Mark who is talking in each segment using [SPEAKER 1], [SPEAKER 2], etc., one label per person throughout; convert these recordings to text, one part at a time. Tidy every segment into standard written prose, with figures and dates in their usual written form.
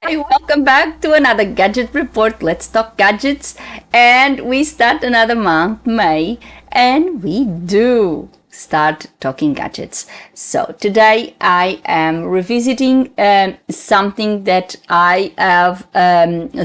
[SPEAKER 1] Hi, welcome back to another Gadget Report. Let's talk gadgets. And we start another month, May, and we do start talking gadgets. So today I am revisiting something that I have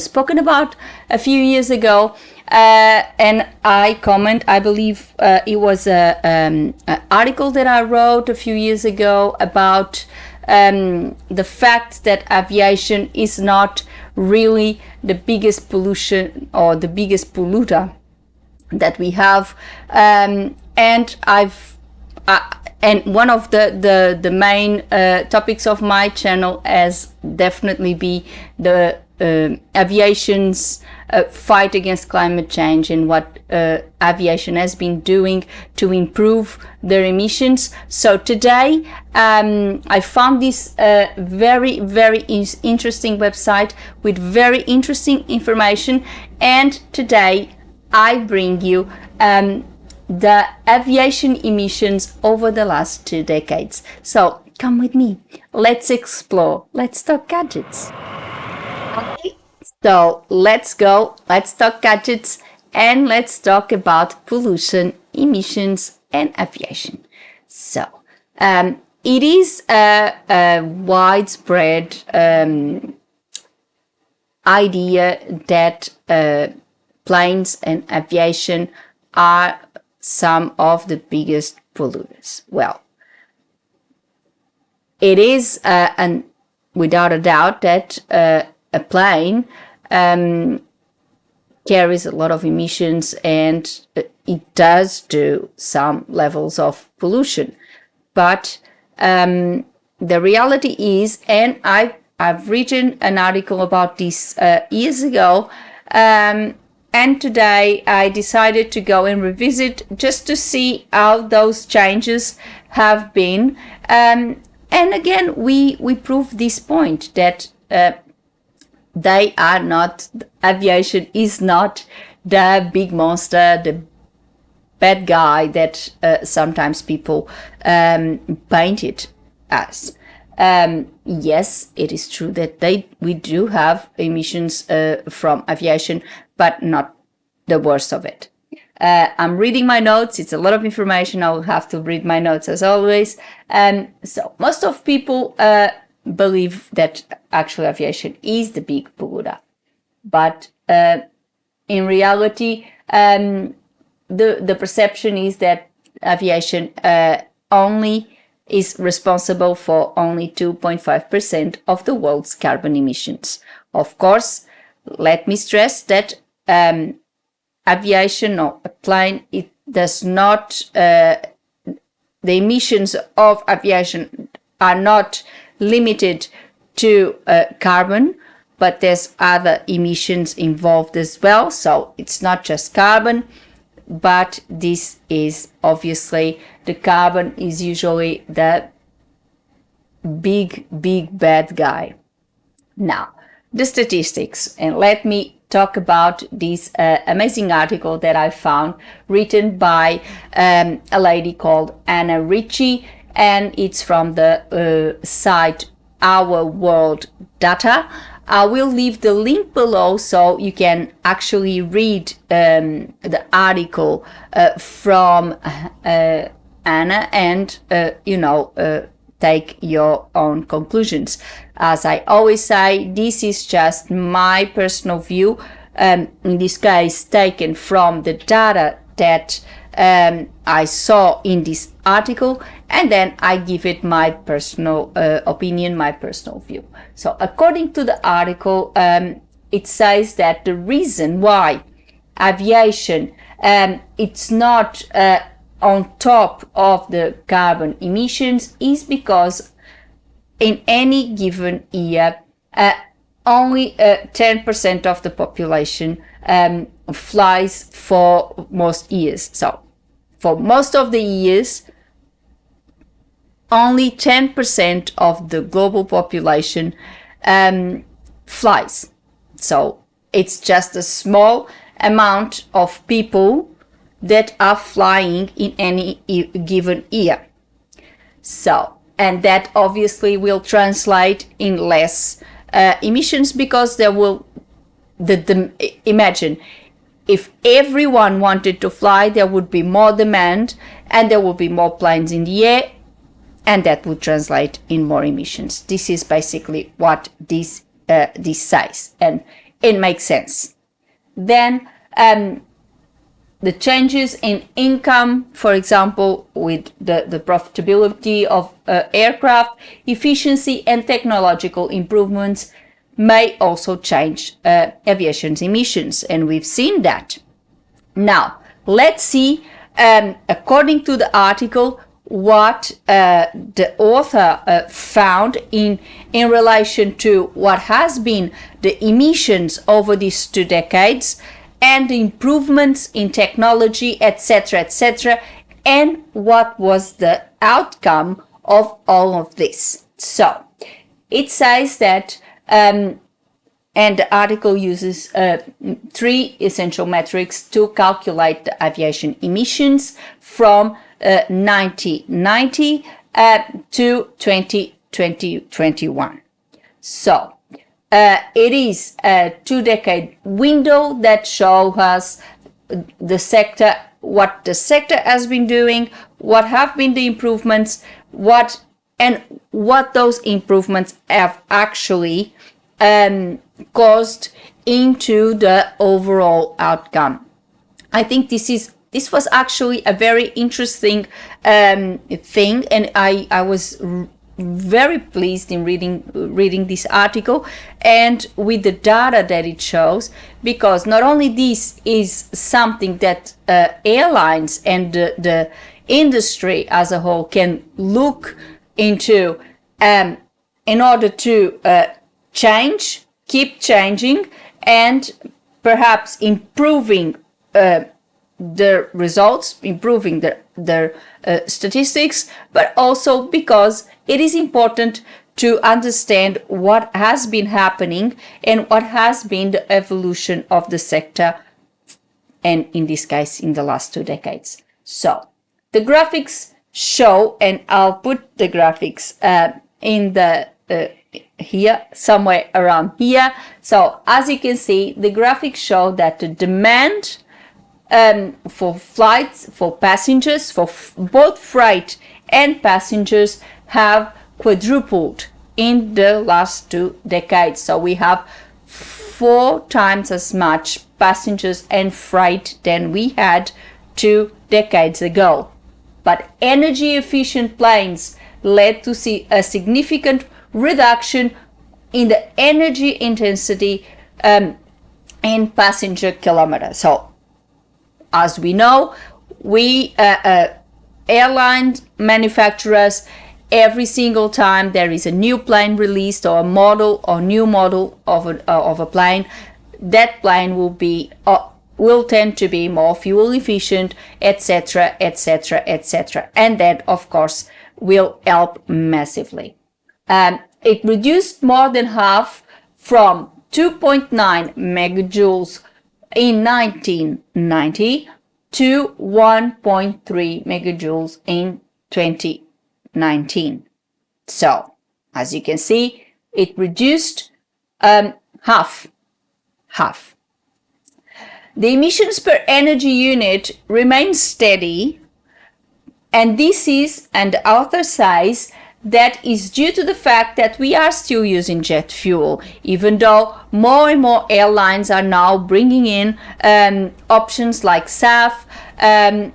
[SPEAKER 1] spoken about a few years ago. And I believe it was an article that I wrote a few years ago about the fact that aviation is not really the biggest pollution or the biggest polluter that we have, and one of the main topics of my channel has definitely be the aviation's fight against climate change and what aviation has been doing to improve their emissions. So today I found this very interesting website with very interesting information, and today I bring you the aviation emissions over the last 2 decades. So come with me, let's explore, let's talk gadgets. Okay, so let's go, let's talk gadgets, and let's talk about pollution, emissions, and aviation. So it is a widespread idea that planes and aviation are some of the biggest polluters. Well, it is without a doubt that a plane carries a lot of emissions, and it does do some levels of pollution. But the reality is, and I've written an article about this years ago, and today I decided to go and revisit just to see how those changes have been. And again, we prove this point that they are not, aviation is not the big monster, the bad guy that sometimes people paint it as. Yes, it is true that we do have emissions from aviation, but not the worst of it. I'm reading my notes. It's a lot of information. I will have to read my notes as always. So most of people believe that actually aviation is the big polluter, but in reality, the perception is that aviation only is responsible for only 2.5% of the world's carbon emissions. Of course, let me stress that aviation or a plane, it does not, the emissions of aviation are not limited to carbon, but there's other emissions involved as well. So it's not just carbon, but this is obviously, the carbon is usually the big bad guy. Now, the statistics, and let me talk about this amazing article that I found written by a lady called Anna Ritchie, and it's from the site Our World Data. I will leave the link below so you can actually read the article from Anna and, take your own conclusions. As I always say, this is just my personal view, in this case taken from the data that I saw in this article, and then I give it my personal opinion, my personal view. So according to the article, it says that the reason why aviation it's not on top of the carbon emissions is because in any given year only 10% of the population flies for most years. So for most of the years, only 10% of the global population flies. So it's just a small amount of people that are flying in any given year. So, and that obviously will translate in less emissions, because there will, imagine, if everyone wanted to fly, there would be more demand and there would be more planes in the air, and that would translate in more emissions. This is basically what this says, and it makes sense. Then the changes in income, for example, with the profitability of aircraft, efficiency and technological improvements may also change aviation's emissions, and we've seen that. Now, let's see, according to the article, what the author found in relation to what has been the emissions over these 2 decades, and the improvements in technology, etc., and what was the outcome of all of this. So, it says that, and the article uses 3 essential metrics to calculate the aviation emissions from 1990 to 2021. So, it is a 2-decade window that shows us the sector, what the sector has been doing, what have been the improvements, what those improvements have actually caused into the overall outcome. I think this was actually a very interesting thing, and I was very pleased in reading this article and with the data that it shows, because not only this is something that airlines and the industry as a whole can look into in order to keep changing, and perhaps improving the results, improving their statistics, but also because it is important to understand what has been happening and what has been the evolution of the sector, and in this case, in the last 2 decades. So, the graphics show, and I'll put the graphics in the here, somewhere around here. So, as you can see, the graphics show that the demand for flights, for passengers, for both freight and passengers, have quadrupled in the last 2 decades. So we have 4 times as much passengers and freight than we had 2 decades ago. But energy efficient planes led to see a significant reduction in the energy intensity in passenger kilometers. So, as we know, airline manufacturers, every single time there is a new plane released, or a model or new model of a plane, that plane will tend to be more fuel efficient, etc., and that, of course, will help massively. It reduced more than half, from 2.9 megajoules in 1990 to 1.3 megajoules in 2019. So, as you can see, it reduced half. The emissions per energy unit remains steady, and this is, and the author says, that is due to the fact that we are still using jet fuel, even though more and more airlines are now bringing in options like SAF, and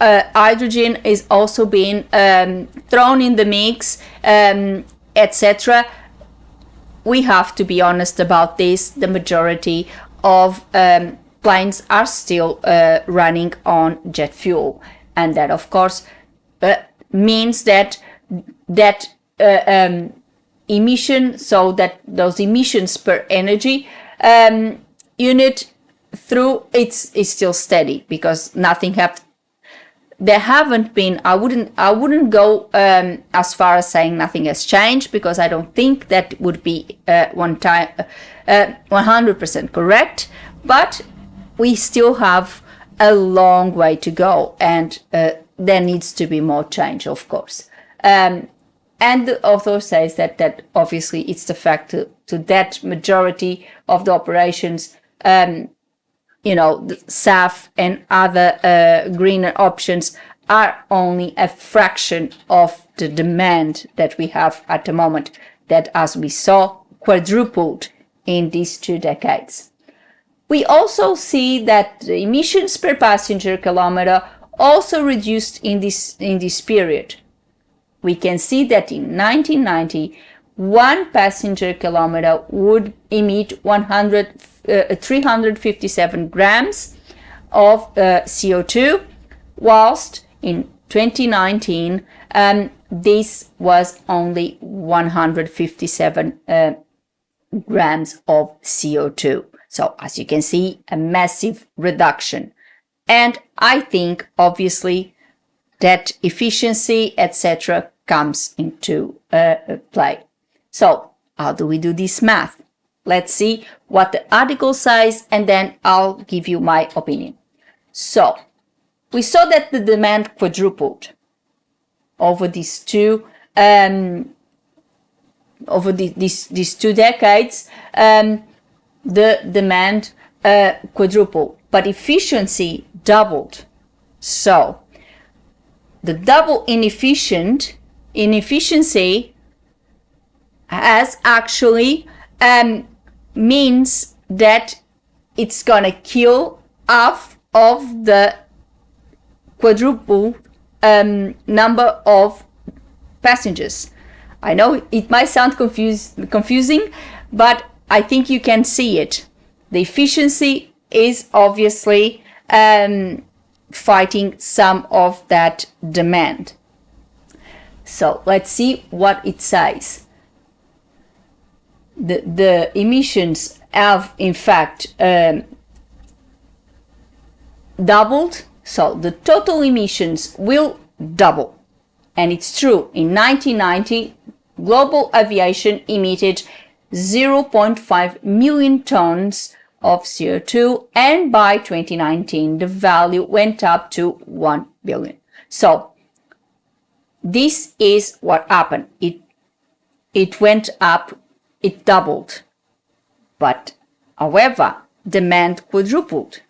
[SPEAKER 1] hydrogen is also being thrown in the mix, etc. We have to be honest about this. The majority of planes are still running on jet fuel, and that, of course, means that emission, so that those emissions per energy unit through it's still steady, because nothing there haven't been, I wouldn't go as far as saying nothing has changed, because I don't think that would be 100% correct, but we still have a long way to go, and there needs to be more change, of course. And the author says that obviously it's the fact to that majority of the operations, the SAF and other greener options are only a fraction of the demand that we have at the moment, that, as we saw, quadrupled in these 2 decades. We also see that the emissions per passenger kilometer also reduced in this period. We can see that in 1990, 1 passenger kilometer would emit 357 grams of CO2, whilst in 2019, this was only 157 grams of CO2. So, as you can see, a massive reduction. And I think, obviously, that efficiency, etc., comes into play. So, how do we do this math? Let's see what the article says, and then I'll give you my opinion. So, we saw that the demand quadrupled over these two these 2 decades. The demand quadrupled, but efficiency doubled. So the double inefficiency has actually means that it's gonna kill half of the quadruple number of passengers. I know it might sound confusing, but I think you can see it. The efficiency is obviously fighting some of that demand. So let's see what it says. The emissions have in fact doubled, so the total emissions will double. And it's true, in 1990, global aviation emitted 0.5 million tons of CO2, and by 2019 the value went up to 1 billion. So this is what happened. It went up, it doubled, but however, demand quadrupled.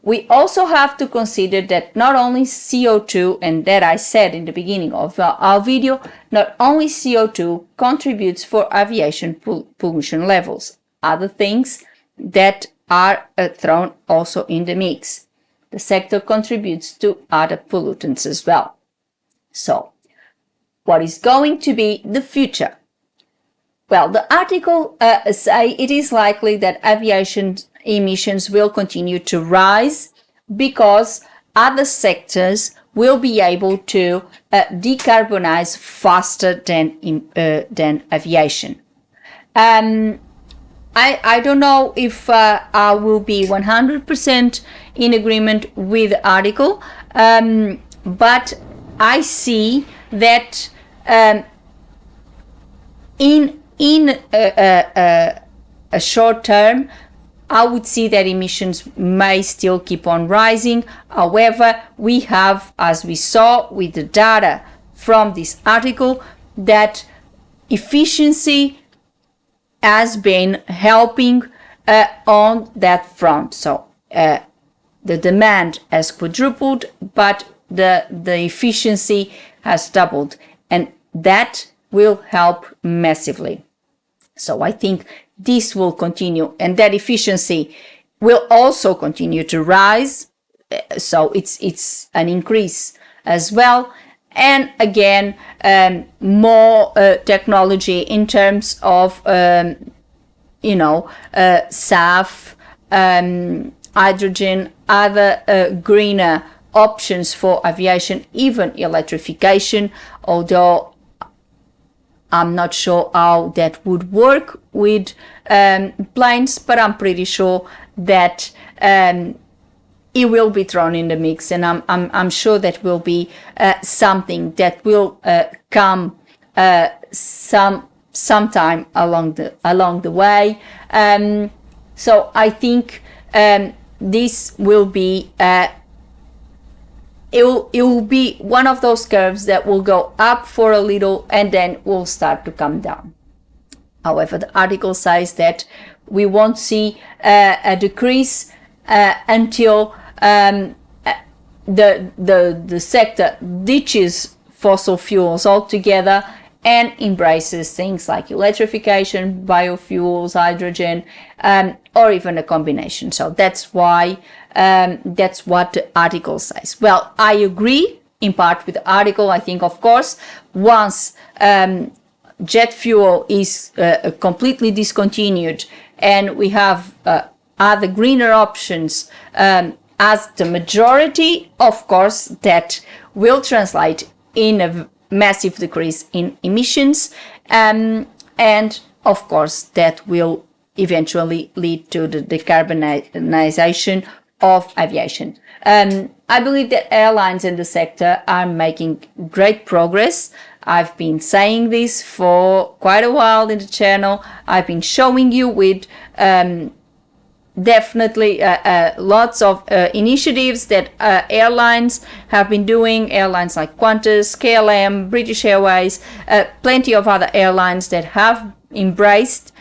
[SPEAKER 1] We also have to consider that not only CO2, and that I said in the beginning of our video, not only CO2 contributes for aviation pollution levels, other things that are thrown also in the mix. The sector contributes to other pollutants as well. So, what is going to be the future? Well, the article say it is likely that aviation emissions will continue to rise because other sectors will be able to decarbonize faster than aviation. I don't know if I will be 100% in agreement with the article, but I see that in a short term, I would see that emissions may still keep on rising. However, we have, as we saw with the data from this article, that efficiency has been helping on that front. So the demand has quadrupled, but the efficiency has doubled, and that will help massively. So I think this will continue, and that efficiency will also continue to rise. So it's an increase as well. And again, more technology in terms of, SAF, hydrogen, other greener options for aviation, even electrification, although I'm not sure how that would work with planes, but I'm pretty sure that it will be thrown in the mix, and I'm sure that will be something that will come sometime along the way. So I think this will be it will be one of those curves that will go up for a little and then will start to come down. However, the article says that we won't see a decrease until the sector ditches fossil fuels altogether and embraces things like electrification, biofuels, hydrogen, or even a combination. So that's why that's what the article says. Well, I agree in part with the article. I think, of course, once jet fuel is completely discontinued and we have other greener options as the majority, of course, that will translate in a massive decrease in emissions, and of course that will eventually lead to the decarbonization of aviation. I believe that airlines in the sector are making great progress. I've been saying this for quite a while in the channel. I've been showing you with definitely lots of initiatives that airlines have been doing, airlines like Qantas, KLM, British Airways, plenty of other airlines that have embraced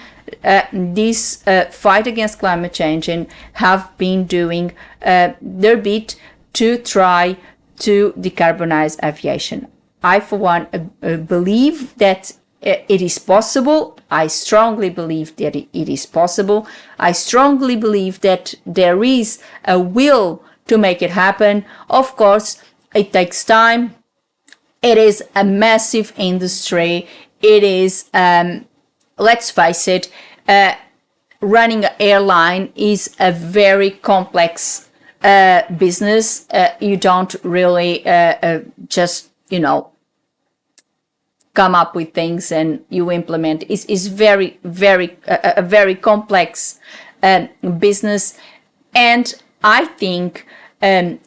[SPEAKER 1] this fight against climate change and have been doing their bit to try to decarbonize aviation. I, for one, believe that it is possible. I strongly believe that it is possible. I strongly believe that there is a will to make it happen. Of course, it takes time. It is a massive industry. It is, let's face it, running an airline is a very complex business. You don't really just, come up with things and you implement. Is very, very, a very complex business. And I think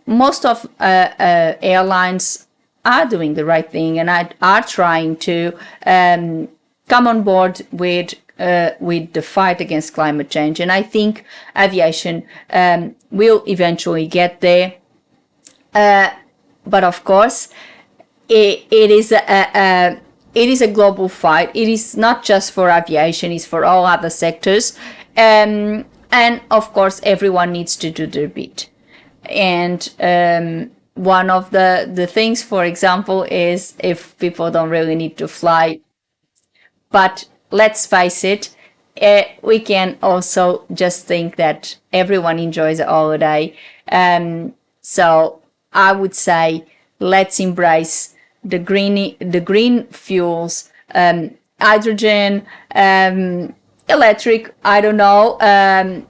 [SPEAKER 1] most of airlines are doing the right thing and are trying to come on board with the fight against climate change. And I think aviation will eventually get there. But of course, it is a global fight. It is not just for aviation, it's for all other sectors. And of course, everyone needs to do their bit. And one of the things, for example, is if people don't really need to fly. But let's face it, we can also just think that everyone enjoys a holiday. So I would say let's embrace the green fuels, hydrogen, electric. I don't know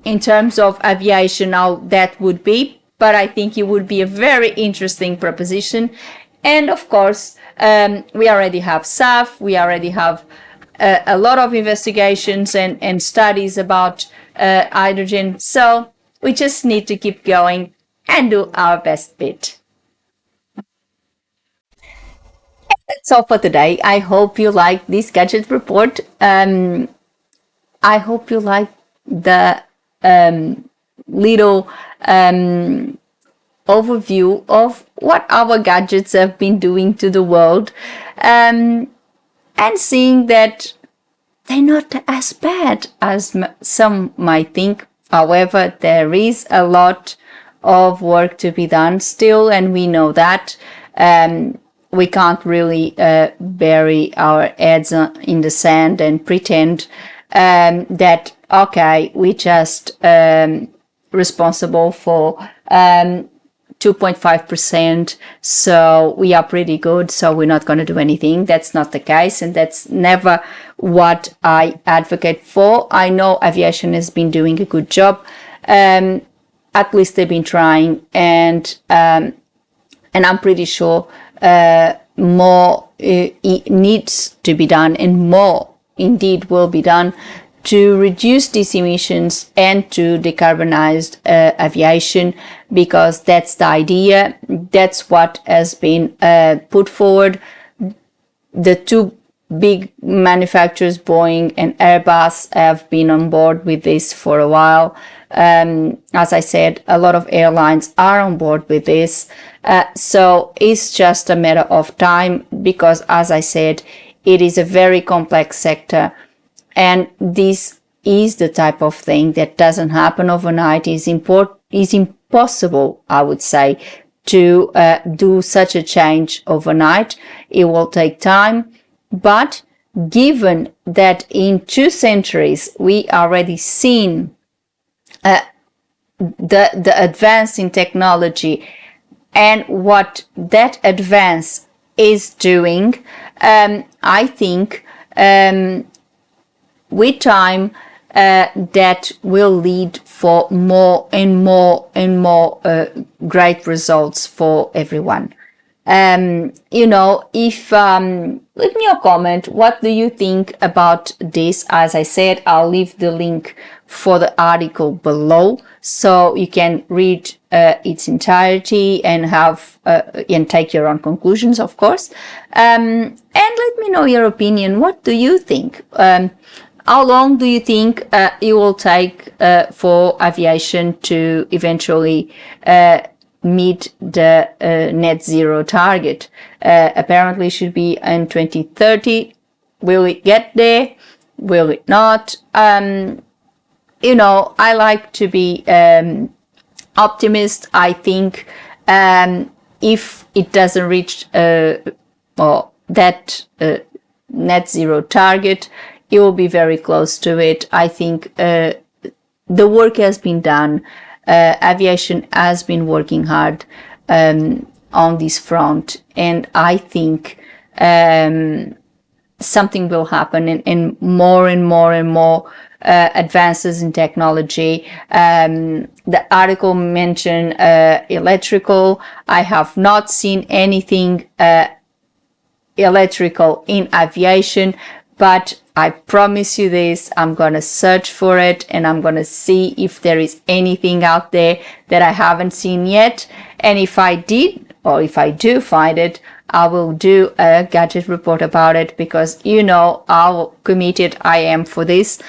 [SPEAKER 1] in terms of aviation how that would be, but I think it would be a very interesting proposition. And of course, we already have SAF, we already have a lot of investigations and studies about hydrogen. So we just need to keep going and do our best bit. That's all for today. I hope you like this gadget report. I hope you like the little overview of what our gadgets have been doing to the world, and seeing that they're not as bad as some might think. However, there is a lot of work to be done still, and we know that. We can't really bury our heads in the sand and pretend that, okay, we're just responsible for 2.5%, so we are pretty good, so we're not going to do anything. That's not the case, and that's never what I advocate for. I know aviation has been doing a good job. At least they've been trying, and I'm pretty sure more needs to be done, and more indeed will be done to reduce these emissions and to decarbonize aviation, because that's the idea. That's what has been put forward. The two big manufacturers, Boeing and Airbus, have been on board with this for a while. As I said, a lot of airlines are on board with this. So it's just a matter of time because, as I said, it is a very complex sector. And this is the type of thing that doesn't happen overnight. Is impossible, I would say, to do such a change overnight. It will take time. But given that in 2 centuries we already seen the advance in technology and what that advance is doing, I think with time that will lead for more and more and more great results for everyone. If leave me a comment, what do you think about this? As I said, I'll leave the link for the article below so you can read its entirety and have and take your own conclusions, of course. And let me know your opinion. What do you think? How long do you think it will take for aviation to eventually meet the net zero target? Apparently should be in 2030. Will it get there? Will it not? I like to be optimist. I think if it doesn't reach that net zero target, it will be very close to it. I think the work has been done. Aviation has been working hard on this front, and I think something will happen, and more and more and more advances in technology. The article mentioned electrical. I have not seen anything electrical in aviation, but I promise you this, I'm going to search for it and I'm going to see if there is anything out there that I haven't seen yet. And if I did, or if I do find it, I will do a gadget report about it, because you know how committed I am for this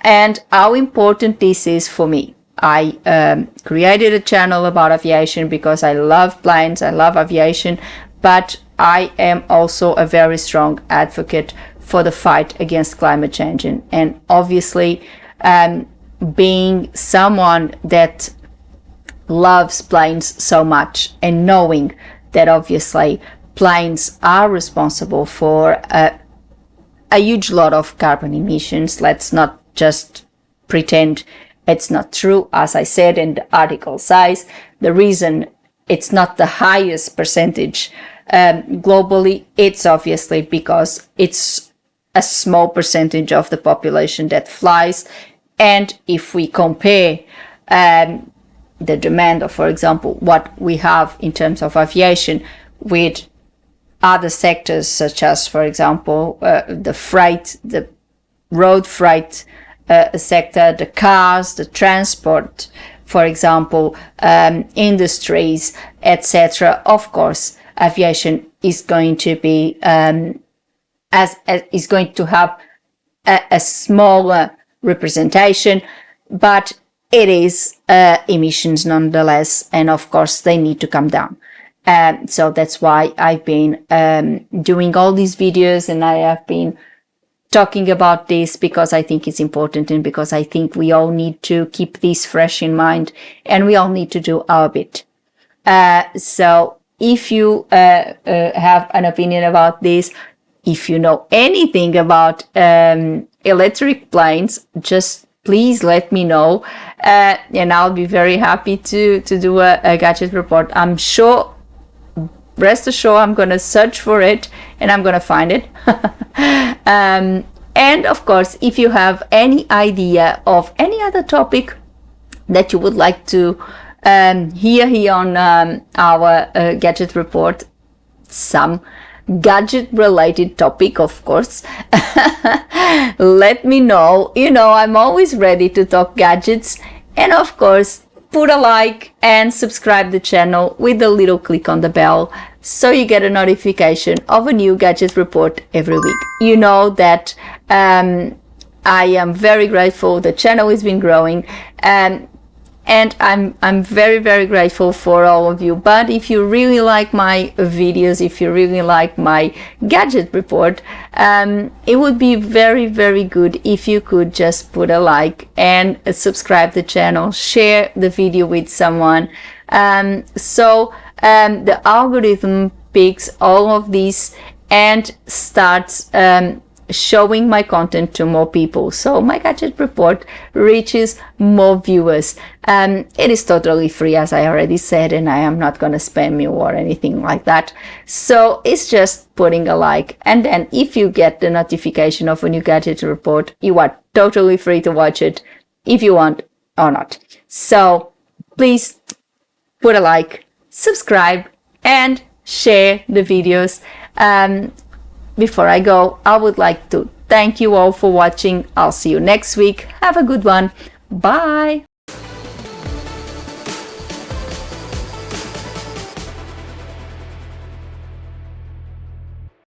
[SPEAKER 1] and how important this is for me. I created a channel about aviation because I love planes, I love aviation, but I am also a very strong advocate for the fight against climate change. And obviously, being someone that loves planes so much and knowing that obviously planes are responsible for a huge lot of carbon emissions. Let's not just pretend it's not true. As I said in the article says, the reason it's not the highest percentage globally, it's obviously because it's a small percentage of the population that flies. And if we compare the demand of, for example, what we have in terms of aviation with other sectors, such as, for example, the road freight sector, the cars, the transport, for example, industries, etc., of course, aviation is going to be is going to have a smaller representation, but it is emissions nonetheless, and of course they need to come down. So that's why I've been doing all these videos, and I have been talking about this because I think it's important, and because I think we all need to keep this fresh in mind, and we all need to do our bit. So if you have an opinion about this, if you know anything about electric planes, just please let me know, and I'll be very happy to do a gadget report. I'm sure, rest assured, I'm going to search for it and I'm going to find it. And of course, if you have any idea of any other topic that you would like to hear here on our gadget report, some gadget related topic, of course, let me know. You know, I'm always ready to talk gadgets. And of course, put a like and subscribe the channel with a little click on the bell so you get a notification of a new gadget report every week. You know that I am very grateful. The channel has been growing, and and I'm very, very grateful for all of you. But if you really like my videos, if you really like my gadget report, it would be very, very good if you could just put a like and subscribe the channel, share the video with someone, so the algorithm picks all of these and starts showing my content to more people, so my gadget report reaches more viewers. It is totally free, as I already said, and I am not gonna spam you or anything like that. So it's just putting a like, and then if you get the notification of a new gadget report, you are totally free to watch it if you want or not. So please put a like, subscribe, and share the videos. Before I go, I would like to thank you all for watching. I'll see you next week. Have a good one. Bye.